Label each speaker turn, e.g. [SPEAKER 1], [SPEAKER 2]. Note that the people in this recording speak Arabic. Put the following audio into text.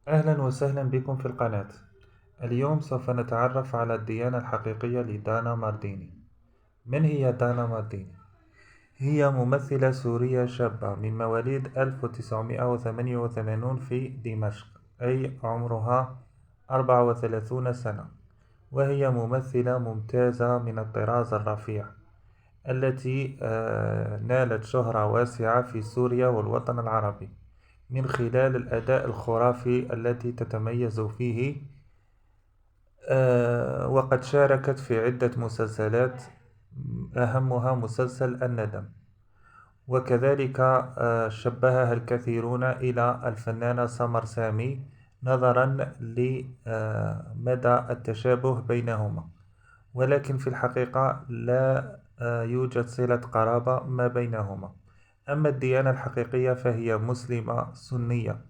[SPEAKER 1] أهلا وسهلا بكم في القناة. اليوم سوف نتعرف على الديانة الحقيقية لدانا مارديني. من هي دانا مارديني؟ هي ممثلة سورية شابة من مواليد 1988 في دمشق، أي عمرها 34 سنة، وهي ممثلة ممتازة من الطراز الرفيع، التي نالت شهرة واسعة في سوريا والوطن العربي من خلال الأداء الخرافي التي تتميز فيه. وقد شاركت في عدة مسلسلات، أهمها مسلسل الندم. وكذلك شبهها الكثيرون إلى الفنانة سمر سامي نظرا لمدى التشابه بينهما، ولكن في الحقيقة لا يوجد صلة قرابة ما بينهما. أما الديانة الحقيقية فهي مسلمة سنية